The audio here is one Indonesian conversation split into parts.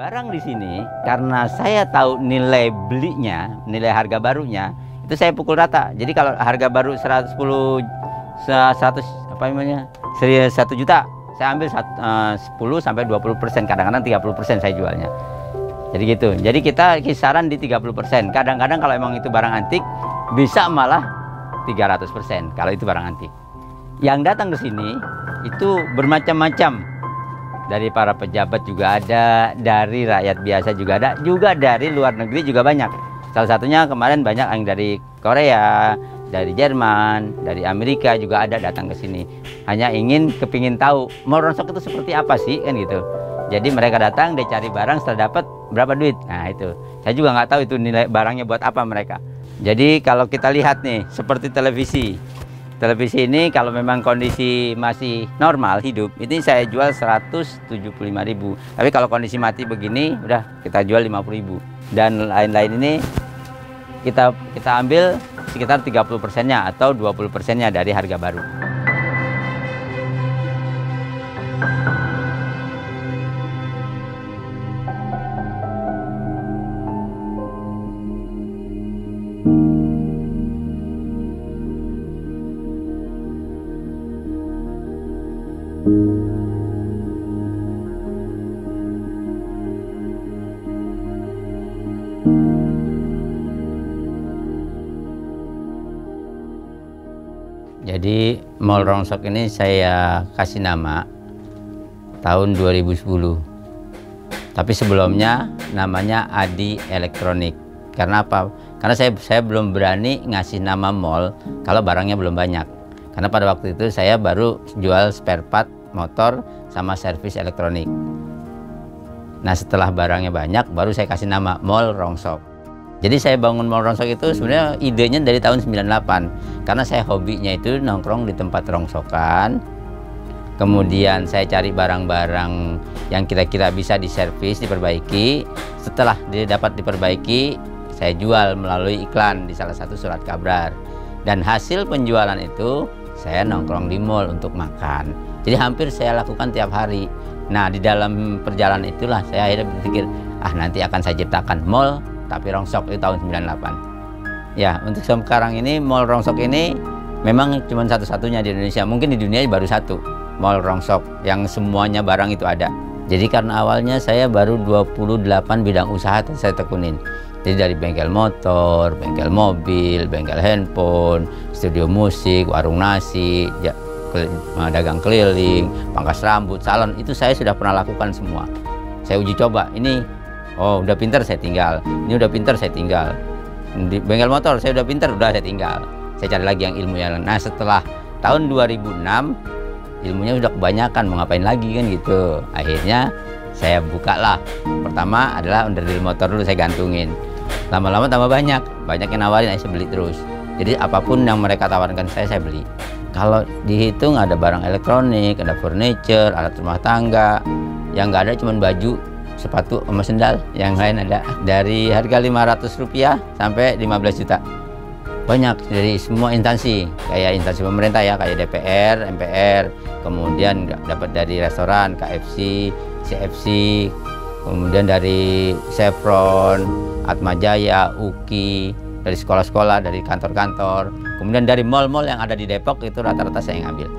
Barang di sini karena saya tahu nilai belinya, nilai harga barunya itu saya pukul rata. Jadi kalau harga baru 100 apa namanya 1 juta, saya ambil 10 sampai 20%, kadang-kadang 30% saya jualnya. Jadi gitu. Jadi kita kisaran di 30%. Kadang-kadang kalau emang itu barang antik bisa malah 300% kalau itu barang antik. Yang datang ke sini itu bermacam-macam. Dari para pejabat juga ada, dari rakyat biasa juga ada, juga dari luar negeri juga banyak. Salah satunya kemarin banyak yang dari Korea, dari Jerman, dari Amerika juga ada datang ke sini. Hanya kepingin tahu Mall Rongsok itu seperti apa sih, kan gitu. Jadi mereka datang, dia cari barang, setelah dapat berapa duit. Nah itu, saya juga nggak tahu itu nilai barangnya buat apa mereka. Jadi kalau kita lihat nih, seperti televisi. Televisi ini kalau memang kondisi masih normal hidup, ini saya jual 175.000. Tapi kalau kondisi mati begini, udah kita jual 50.000. Dan lain-lain ini kita ambil sekitar 30%-nya atau 20%-nya dari harga baru. Jadi Mall Rongsok ini saya kasih nama tahun 2010. Tapi sebelumnya namanya Adi Elektronik. Karena apa? Karena saya belum berani ngasih nama mall kalau barangnya belum banyak. Karena pada waktu itu saya baru jual spare part motor sama servis elektronik. Nah setelah barangnya banyak baru saya kasih nama Mall Rongsok. Jadi saya bangun Mall Rongsok itu sebenarnya idenya dari tahun 98. Karena saya hobinya itu nongkrong di tempat rongsokan. Kemudian saya cari barang-barang yang kira-kira bisa diservis, diperbaiki. Setelah dapat diperbaiki, saya jual melalui iklan di salah satu surat kabar. Dan hasil penjualan itu saya nongkrong di mall untuk makan. Jadi hampir saya lakukan tiap hari. Nah di dalam perjalanan itulah saya akhirnya berpikir, nanti akan saya ciptakan mall tapi Rongsok itu tahun 98. Ya, untuk sekarang ini Mall Rongsok ini memang cuma satu-satunya di Indonesia. Mungkin di dunia baru satu Mall Rongsok yang semuanya barang itu ada. Jadi karena awalnya saya baru 28 bidang usaha saya tekunin. Jadi dari bengkel motor, bengkel mobil, bengkel handphone, studio musik, warung nasi, dagang keliling, pangkas rambut, salon, itu saya sudah pernah lakukan semua. Saya uji coba, ini udah pinter saya tinggal, ini udah pinter saya tinggal. Di bengkel motor saya udah pinter, udah saya tinggal. Saya cari lagi yang ilmunya. Nah setelah tahun 2006 ilmunya udah kebanyakan, mau ngapain lagi kan gitu. Akhirnya saya buka lah. Pertama adalah onderdil motor dulu saya gantungin. Lama-lama tambah banyak yang nawarin, saya beli terus. Jadi apapun yang mereka tawarkan saya beli. Kalau dihitung ada barang elektronik, ada furniture, alat rumah tangga. Yang nggak ada cuma baju, sepatu sama sendal, yang lain ada. Dari harga Rp500 sampai 15 juta. Banyak dari semua instansi, kayak instansi pemerintah ya, kayak DPR, MPR, kemudian dapat dari restoran, KFC, CFC, kemudian dari Chevron, Atmajaya, UKI, dari sekolah-sekolah, dari kantor-kantor, kemudian dari mall-mall yang ada di Depok itu rata-rata saya yang ambil.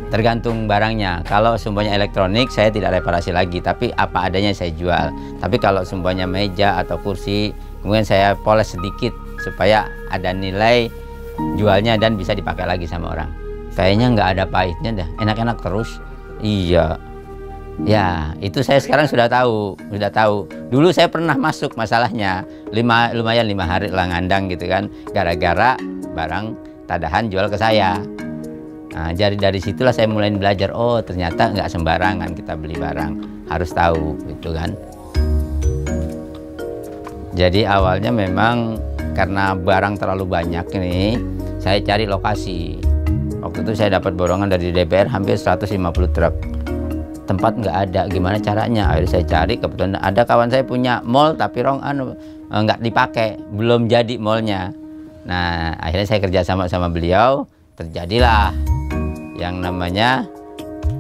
Tergantung barangnya. Kalau semuanya elektronik saya tidak reparasi lagi, tapi apa adanya saya jual. Tapi kalau semuanya meja atau kursi, kemudian saya poles sedikit supaya ada nilai jualnya dan bisa dipakai lagi sama orang. Kayaknya nggak ada pahitnya dah, enak-enak terus. Iya. Ya, itu saya sekarang sudah tahu. Dulu saya pernah masuk masalahnya, lumayan 5 hari lah ngandang gitu kan, gara-gara barang tadahan jual ke saya. Nah, jadi dari situlah saya mulai belajar, ternyata nggak sembarangan kita beli barang, harus tahu gitu kan. Jadi awalnya memang karena barang terlalu banyak ini, saya cari lokasi. Waktu itu saya dapat borongan dari DPR hampir 150 truk. Tempat nggak ada, gimana caranya? Akhirnya saya cari, kebetulan ada kawan saya punya mall tapi nggak dipakai, belum jadi mallnya. Nah, akhirnya saya kerjasama sama beliau, terjadilah yang namanya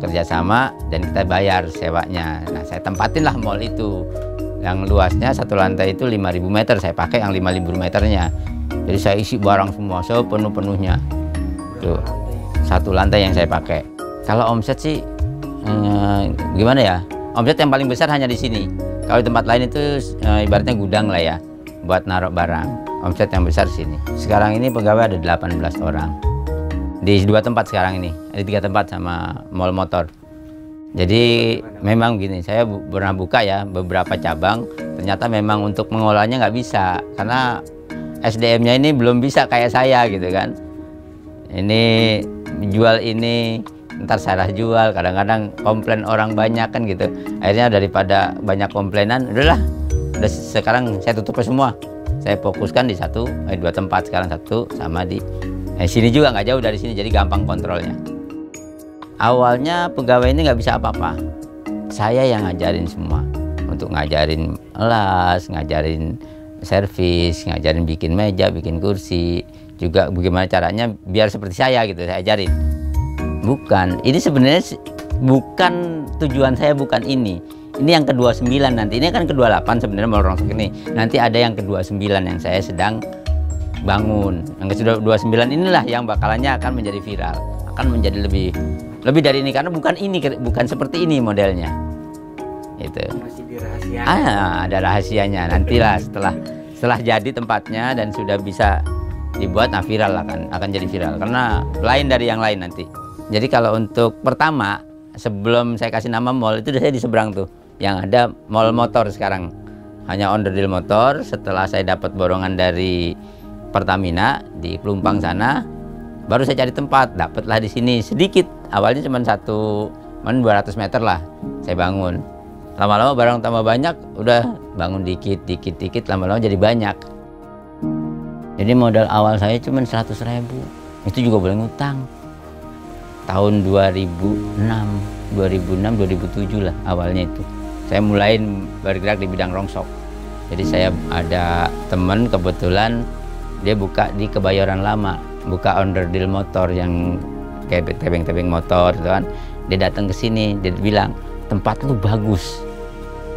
kerjasama dan kita bayar sewanya. Nah, saya tempatinlah mall itu. Yang luasnya satu lantai itu 5.000 meter, saya pakai yang 5.000 meternya. Jadi saya isi barang semua sepenuh-penuhnya. Tuh, satu lantai yang saya pakai. Kalau omset sih gimana ya? Omset yang paling besar hanya di sini. Kalau di tempat lain itu ibaratnya gudang lah ya, buat naruh barang. Omset yang besar di sini. Sekarang ini pegawai ada 18 orang. Di 2 tempat sekarang ini, ada 3 tempat sama mall motor. Jadi memang gini, saya pernah buka ya beberapa cabang, ternyata memang untuk mengolahnya nggak bisa, karena SDM-nya ini belum bisa kayak saya gitu kan. Ini jual ini, ntar salah jual, kadang-kadang komplain orang banyak kan gitu. Akhirnya daripada banyak komplainan, udah sekarang saya tutup semua. Saya fokuskan di 2 tempat, sekarang 1 sama di sini juga nggak jauh dari sini, jadi gampang kontrolnya. Awalnya pegawai ini nggak bisa apa-apa, saya yang ngajarin semua, untuk ngajarin las, ngajarin servis, ngajarin bikin meja, bikin kursi, juga bagaimana caranya biar seperti saya gitu, saya ajarin. Bukan, ini sebenarnya bukan tujuan saya, bukan ini. Ini yang ke-29 nanti, ini kan ke-28 sebenarnya Mall Rongsok ini. Nanti ada yang ke-29 yang saya sedang bangun. Yang ke-29 inilah yang bakalannya akan menjadi viral, akan menjadi lebih dari ini, karena bukan seperti ini modelnya. Itu. Masih dirahasiakan. Ada rahasianya. Nantilah setelah jadi tempatnya dan sudah bisa dibuat, nah viral akan jadi viral, karena lain dari yang lain nanti. Jadi kalau untuk pertama, sebelum saya kasih nama mall, itu saya di seberang tuh, yang ada mall motor sekarang. Hanya onderdil motor. Setelah saya dapat borongan dari Pertamina di Pelumpang sana, baru saya cari tempat, dapatlah di sini sedikit. Awalnya cuma 200 meter lah saya bangun. Lama-lama barang tambah banyak, udah bangun dikit, lama-lama jadi banyak. Jadi modal awal saya cuma 100.000. Itu juga boleh ngutang. Tahun 2006, 2007 lah awalnya itu. Saya mulai bergerak di bidang rongsok. Jadi saya ada teman kebetulan dia buka di Kebayoran Lama, buka onderdil motor yang kayak tebeng-tebeng motor gitu kan. Dia datang ke sini, dia bilang, tempat lu bagus,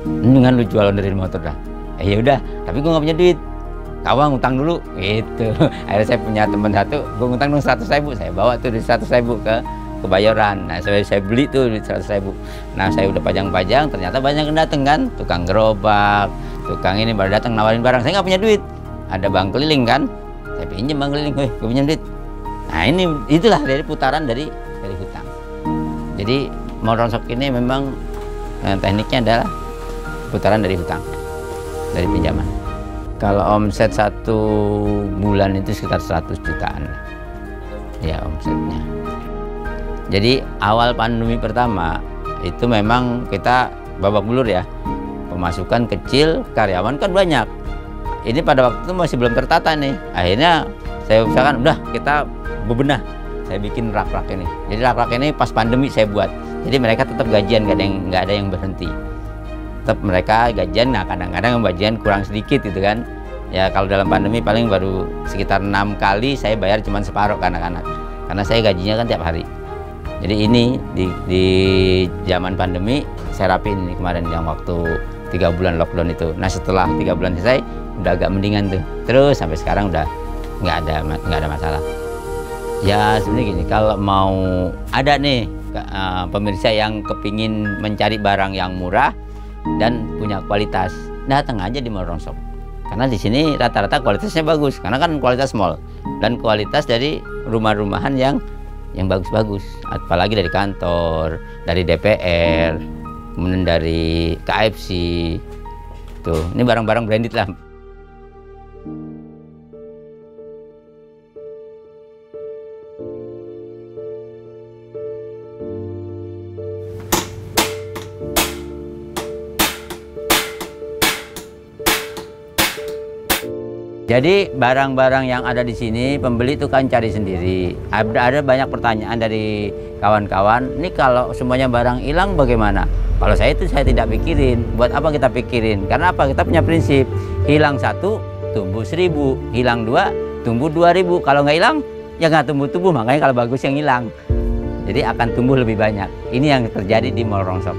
mendingan lu jual onderdil motor dah. Ya udah, tapi gue nggak punya duit, kawan ngutang dulu gitu. Akhirnya saya punya teman satu, gue ngutang dong 100.000, saya bawa tuh di 100.000 ke Kebayoran. Nah saya beli tuh di 100.000. Nah saya udah pajang-pajang, ternyata banyak yang datang kan, tukang gerobak, tukang ini baru datang nawarin barang. Saya nggak punya duit, ada bang keliling kan, saya pinjam bang keliling, gue punya duit. Nah itulah dari putaran dari hutang. Jadi Mall Rongsok ini memang tekniknya adalah putaran dari hutang, dari pinjaman. Kalau omset 1 bulan itu sekitar 100 jutaan ya omsetnya. Jadi awal pandemi pertama itu memang kita babak belur ya, pemasukan kecil, karyawan kan banyak. Ini pada waktu itu masih belum tertata nih. Akhirnya saya usahakan, udah kita bebenah, saya bikin rak-rak ini. Jadi rak-rak ini pas pandemi saya buat. Jadi mereka tetap gajian, nggak ada yang berhenti. Tetap mereka gajian, nah kadang-kadang gajian kurang sedikit gitu kan. Ya kalau dalam pandemi paling baru sekitar 6 kali saya bayar cuma separuh ke anak-anak. Karena saya gajinya kan tiap hari. Jadi ini di zaman pandemi saya rapiin ini kemarin yang waktu 3 bulan lockdown itu. Nah setelah 3 bulan selesai udah agak mendingan tuh. Terus sampai sekarang udah nggak ada masalah. Ya sebenarnya gini, kalau mau ada nih pemirsa yang kepingin mencari barang yang murah dan punya kualitas, datang aja di Mall Rongsok. Karena di sini rata-rata kualitasnya bagus, karena kan kualitas mall dan kualitas dari rumah-rumahan yang bagus-bagus, apalagi dari kantor, dari DPR, kemudian dari KFC. Tuh, ini barang-barang branded lah. Jadi barang-barang yang ada di sini pembeli itu kan cari sendiri. Ada banyak pertanyaan dari kawan-kawan, ini kalau semuanya barang hilang bagaimana? Kalau saya tidak pikirin. Buat apa kita pikirin? Karena apa? Kita punya prinsip, hilang 1 tumbuh 1000, hilang 2 tumbuh 2000. Kalau nggak hilang ya nggak tumbuh-tumbuh, makanya kalau bagus yang hilang. Jadi akan tumbuh lebih banyak. Ini yang terjadi di Mall Rongsok.